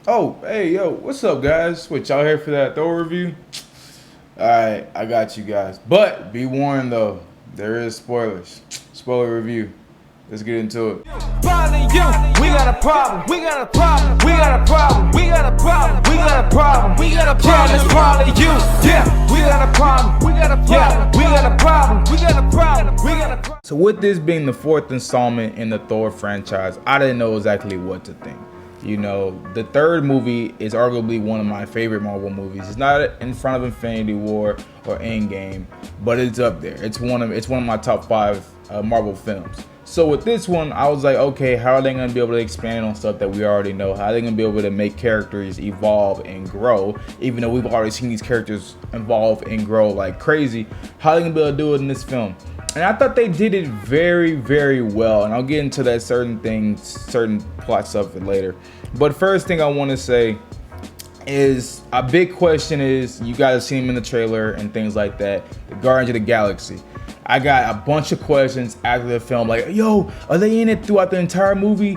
Oh, hey, yo, what's up, guys? What, y'all here for that Thor review? Alright, I got you guys. But be warned, though, there is spoilers. Spoiler review. Let's get into it. Finally, you, we got a problem, we got a problem, we got a problem, we got a problem, we got a problem, we got a problem. Yeah, it's probably you. Yeah, we got a problem, we got a problem, yeah, we got a problem, we got a problem, we got a problem. So, with this being the fourth installment in the Thor franchise, I didn't know exactly what to think. You know, the third movie is arguably one of my favorite Marvel movies. It's not in front of Infinity War or Endgame, but it's up there. It's one of my top five Marvel films. So with this one, I was like, okay, how are they going to be able to expand on stuff that we already know? How are they going to be able to make characters evolve and grow, even though we've already seen these characters evolve and grow like crazy? How are they going to be able to do it in this film? And I thought they did it very, very well. And I'll get into that certain plot stuff later. But first thing I want to say is a big question is, you guys have seen him in the trailer and things like that, the Guardians of the Galaxy. I got a bunch of questions after the film, like, yo, are they in it throughout the entire movie?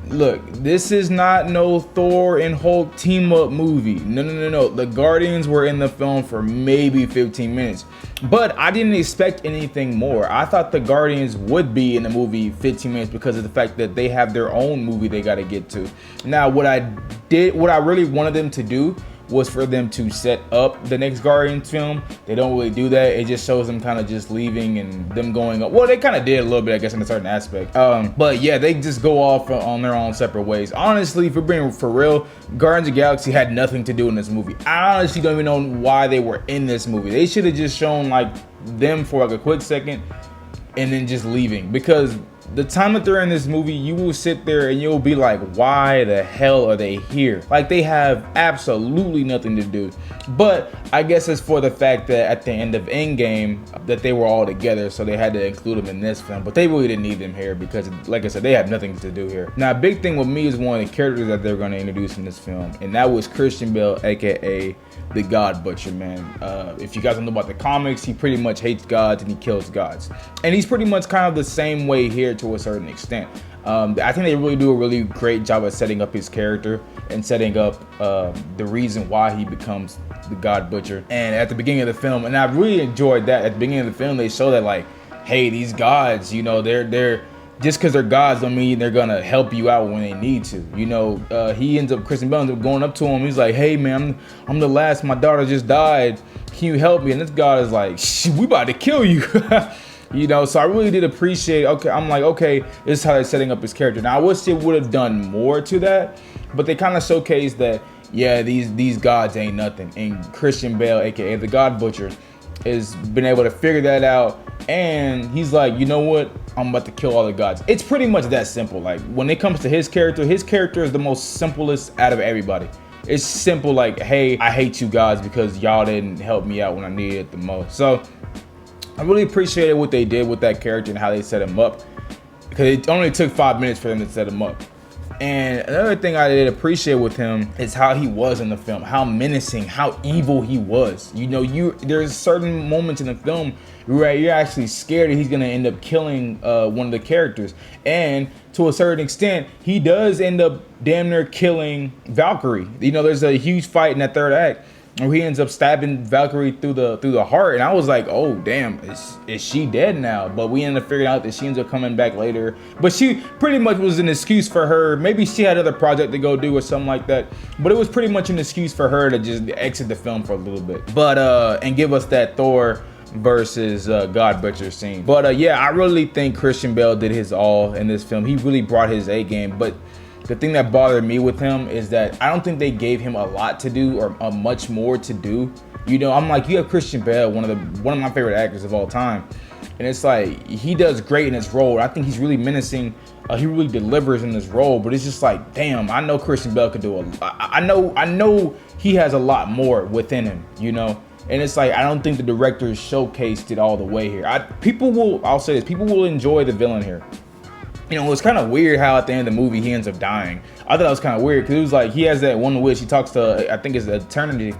Look, this is not no Thor and Hulk team up movie. No. The Guardians were in the film for maybe 15 minutes. But I didn't expect anything more. I thought the Guardians would be in the movie 15 minutes because of the fact that they have their own movie they got to get to. Now, what I really wanted them to do was for them to set up the next Guardians film. They don't really do that. It just shows them kind of just leaving and them going up. Well, they kind of did a little bit, I guess, in a certain aspect. But yeah, they just go off on their own separate ways. Honestly, if we're being for real, Guardians of the Galaxy had nothing to do in this movie. I honestly don't even know why they were in this movie. They should have just shown like them for like a quick second and then just leaving, because the time that they're in this movie, you will sit there and you'll be like, why the hell are they here? Like, they have absolutely nothing to do. But I guess it's for the fact that at the end of Endgame that they were all together, so they had to include them in this film. But they really didn't need them here because, like I said, they have nothing to do here. Now, a big thing with me is one of the characters that they're going to introduce in this film, and that was Christian Bale, aka the God Butcher, man. If you guys don't know about the comics, he pretty much hates gods and he kills gods. And he's pretty much kind of the same way here to a certain extent. I think they really do a really great job at setting up his character and setting up the reason why he becomes the God Butcher. And at the beginning of the film, and I really enjoyed that, at the beginning of the film, they show that, like, hey, these gods, you know, they're just because they're gods don't mean they're gonna help you out when they need to. You know, Christian Bale ends up going up to him. He's like, hey man, I'm the last, my daughter just died. Can you help me? And this God is like, we about to kill you. You know, so I really did appreciate, okay, I'm like, okay, this is how they're setting up his character. Now, I wish they would have done more to that, but they kind of showcased that, yeah, these gods ain't nothing. And Christian Bale, aka the God Butcher, has been able to figure that out. And he's like, you know what? I'm about to kill all the gods. It's pretty much that simple. Like, when it comes to his character is the most simplest out of everybody. It's simple, like, hey, I hate you guys because y'all didn't help me out when I needed it the most. So I really appreciated what they did with that character and how they set him up, because it only took 5 minutes for them to set him up. And another thing I did appreciate with him is how he was in the film, how menacing, how evil he was. You know, there's certain moments in the film where you're actually scared that he's gonna end up killing one of the characters. And to a certain extent, he does end up damn near killing Valkyrie. You know, there's a huge fight in that third act where he ends up stabbing Valkyrie through the heart, and I was like, oh damn, is she dead now? But we ended up figuring out that she ends up coming back later. But she pretty much was an excuse for her. Maybe she had another project to go do or something like that. But it was pretty much an excuse for her to just exit the film for a little bit. But and give us that Thor versus God Butcher scene. But yeah, I really think Christian Bale did his all in this film. He really brought his A game. But the thing that bothered me with him is that I don't think they gave him a lot to do or much more to do. You know, I'm like, you have Christian Bale, one of my favorite actors of all time, and it's like he does great in his role. I think he's really menacing. He really delivers in this role, but it's just like, damn, I know Christian Bale could do I know he has a lot more within him, you know. And it's like, I don't think the directors showcased it all the way here. I'll say this, people will enjoy the villain here. You know, it's kind of weird how at the end of the movie he ends up dying. I thought that was kind of weird because it was like he has that one wish. He talks to, I think it's Eternity,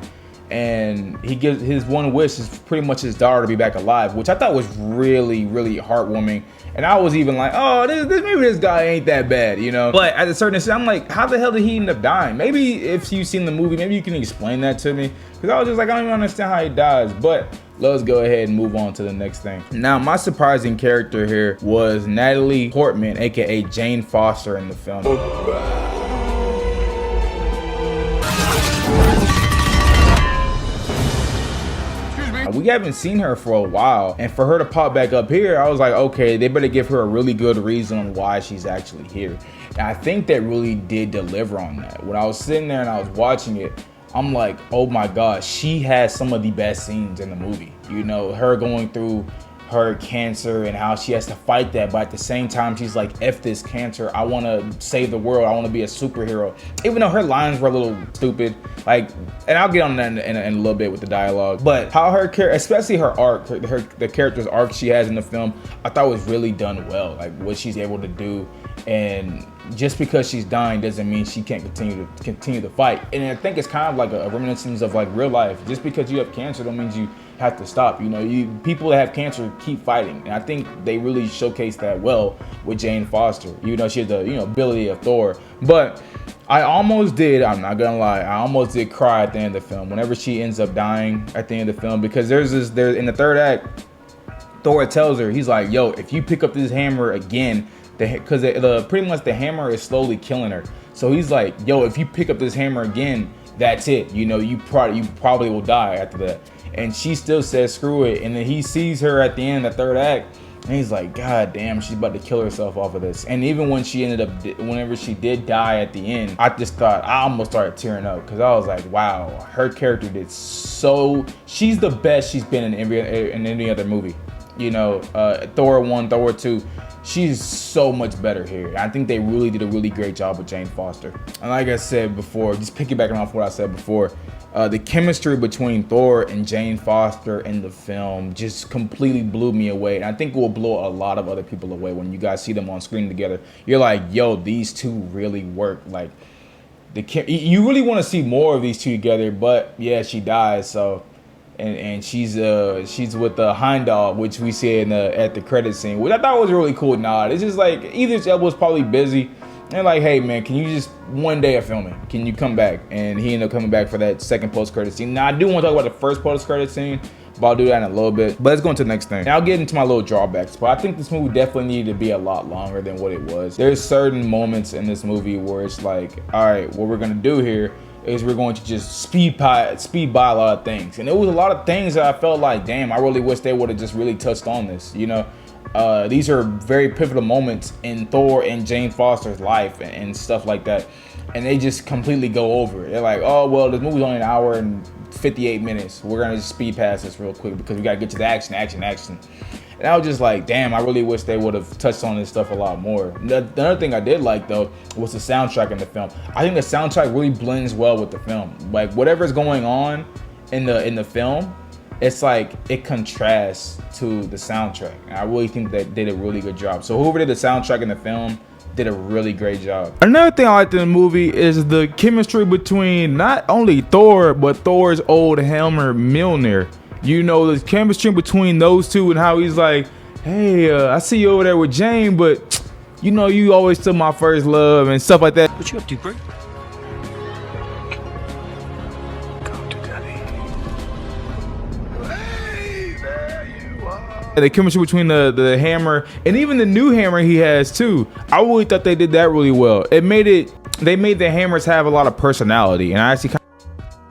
and he gives his one wish is pretty much his daughter to be back alive, which I thought was really, really heartwarming. And I was even like, oh, maybe this guy ain't that bad, you know? But at a certain extent, I'm like, how the hell did he end up dying? Maybe if you've seen the movie, maybe you can explain that to me. Because I was just like, I don't even understand how he dies. But let's go ahead and move on to the next thing. Now, my surprising character here was Natalie Portman, aka Jane Foster in the film. We haven't seen her for a while, and for her to pop back up here, I was like, okay, they better give her a really good reason on why she's actually here. And I think that really did deliver on that. When I was sitting there and I was watching it, I'm like, oh my God, she has some of the best scenes in the movie. You know, her going through her cancer and how she has to fight that, but at the same time she's like, F this cancer, I want to save the world, I want to be a superhero. Even though her lines were a little stupid, like, and I'll get on that in a little bit with the dialogue, but how her character, especially her arc, the character's arc she has in the film, I thought was really done well. Like what she's able to do, and just because she's dying doesn't mean she can't continue to fight. And I think it's kind of like a reminiscence of like real life. Just because you have cancer don't mean you have to stop. You know, people that have cancer keep fighting, and I think they really showcase that well with Jane Foster. You know, she has the ability of Thor. But I almost did, I'm not gonna lie, I almost did cry at the end of the film whenever she ends up dying at the end of the film, because there's in the third act, Thor tells her, he's like, yo, if you pick up this hammer again, because pretty much the hammer is slowly killing her. So he's like, yo, if you pick up this hammer again, that's it. You know, you probably will die after that. And she still says screw it. And then he sees her at the end of the third act, and he's like, God damn, she's about to kill herself off of this. And even when she whenever she did die at the end, I just thought, I almost started tearing up, because I was like, wow, her character did so, she's the best she's been in any other movie. You know, Thor 1, Thor 2, she's so much better here. I think they really did a really great job with Jane Foster. And like I said before, just piggybacking off what I said before, the chemistry between Thor and Jane Foster in the film just completely blew me away. And I think it will blow a lot of other people away when you guys see them on screen together. You're like, yo, these two really work. Like, you really want to see more of these two together, but yeah, she dies, so. And she's with the Heimdall, which we see at the credit scene, which I thought was a really cool nod. It's just like Idris Elba was probably busy, and like, hey man, can you just one day of filming, can you come back? And he ended up coming back for that second post-credit scene. Now I do want to talk about the first post-credit scene, but I'll do that in a little bit. But let's go into the next thing. Now I'll get into my little drawbacks, but I think this movie definitely needed to be a lot longer than what it was. There's certain moments in this movie where it's like, all right, what we're gonna do here is we're going to just speed by a lot of things. And there was a lot of things that I felt like, damn, I really wish they would have just really touched on this, you know? These are very pivotal moments in Thor and Jane Foster's life and stuff like that. And they just completely go over it. They're like, oh, well, this movie's only an hour and 58 minutes. We're gonna just speed past this real quick because we gotta get to the action. And I was just like, damn, I really wish they would have touched on this stuff a lot more. The other thing I did like, though, was the soundtrack in the film. I think the soundtrack really blends well with the film. Like, whatever's going on in the film, it's like it contrasts to the soundtrack. And I really think they did a really good job. So whoever did the soundtrack in the film did a really great job. Another thing I liked in the movie is the chemistry between not only Thor, but Thor's old hammer Mjolnir. You know, the chemistry between those two and how he's like, hey, I see you over there with Jane, but you know, you always still my first love and stuff like that. What you up to, bro? Go to daddy. Hey, there you are. The chemistry between the hammer and even the new hammer he has too. I really thought they did that really well. They made the hammers have a lot of personality, and I actually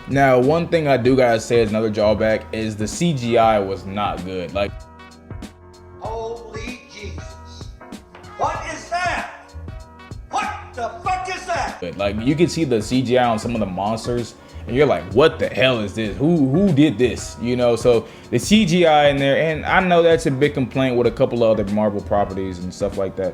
now, one thing I do gotta say is another drawback is the CGI was not good. Like, holy Jesus. What is that? What the fuck is that? like you can see the CGI on some of the monsters, and you're like, what the hell is this? Who did this? You know, so the CGI in there, and I know that's a big complaint with a couple of other Marvel properties and stuff like that.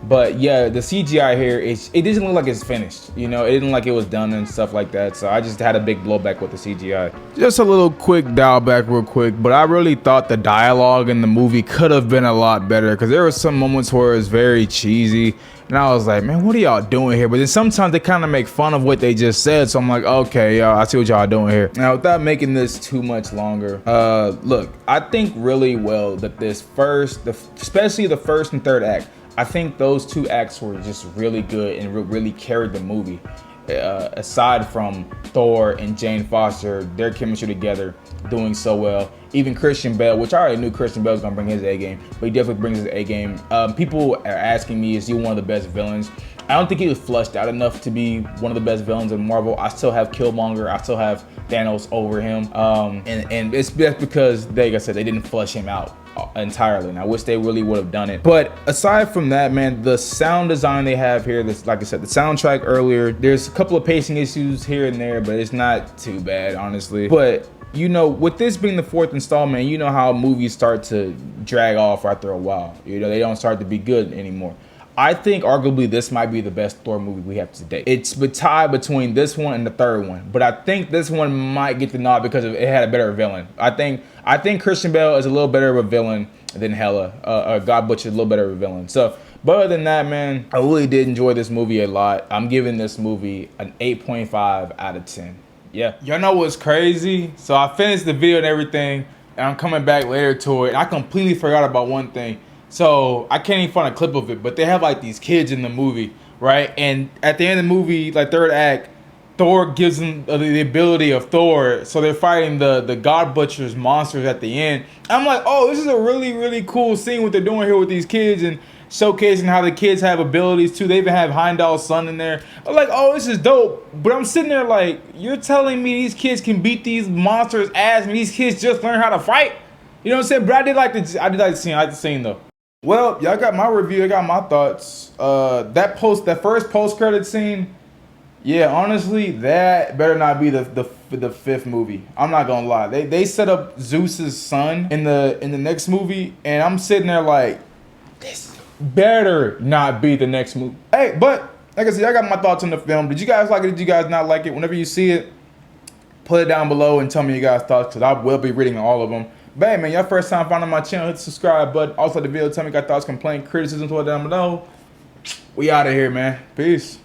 But yeah, the CGI here, it doesn't look like it's finished. You know, it didn't look like it was done and stuff like that. So I just had a big blowback with the CGI. Just a little quick dial back real quick, but I really thought the dialogue in the movie could have been a lot better, because there were some moments where it was very cheesy. And I was like, man, what are y'all doing here? But then sometimes they kind of make fun of what they just said. So I'm like, okay, y'all, I see what y'all doing here. Now, without making this too much longer, look, I think really well that this especially the first and third act, I think those two acts were just really good and really carried the movie. Aside from Thor and Jane Foster, their chemistry together doing so well. Even Christian Bale, which I already knew Christian Bale was gonna bring his A game, but he definitely brings his A game. People are asking me, is he one of the best villains? I don't think he was fleshed out enough to be one of the best villains in Marvel. I still have Killmonger, I still have Thanos over him, and it's just because, like I said, they didn't flesh him out entirely, and I wish they really would have done it. But aside from that, man, the sound design they have here, this, like I said, the soundtrack earlier, there's a couple of pacing issues here and there, but it's not too bad, honestly. But you know, with this being the fourth installment, you know how movies start to drag off after a while. You know, they don't start to be good anymore. I think arguably this might be the best Thor movie we have today. It's a tie between this one and the third one, but I think this one might get the nod because it had a better villain. I think Christian Bale is a little better of a villain than Hela. God Butcher is a little better of a villain. So, but other than that, man, I really did enjoy this movie a lot. I'm giving this movie an 8.5 out of 10. Yeah. Y'all know what's crazy? So I finished the video and everything, and I'm coming back later to it, and I completely forgot about one thing. So I can't even find a clip of it, but they have like these kids in the movie, right? And at the end of the movie, like third act, Thor gives them the ability of Thor. So they're fighting the God Butcher's monsters at the end. I'm like, oh, this is a really, really cool scene what they're doing here with these kids and showcasing how the kids have abilities too. They even have Heimdall's son in there. I'm like, oh, this is dope. But I'm sitting there like, you're telling me these kids can beat these monsters' ass and these kids just learn how to fight? You know what I'm saying? But I did like the scene. I like the scene though. Well, y'all got my review. I got my thoughts. That first post-credit scene, yeah, honestly, that better not be the fifth movie. I'm not gonna lie. They set up Zeus's son in the next movie, and I'm sitting there like, this better not be the next movie. Hey, but like I said, I got my thoughts on the film. Did you guys like it? Did you guys not like it? Whenever you see it, put it down below and tell me your guys' thoughts, because I will be reading all of them. But hey, man, y'all first time finding my channel, hit the subscribe button. Also, the video, tell me your thoughts, complaint, criticism, to it down below. We out of here, man. Peace.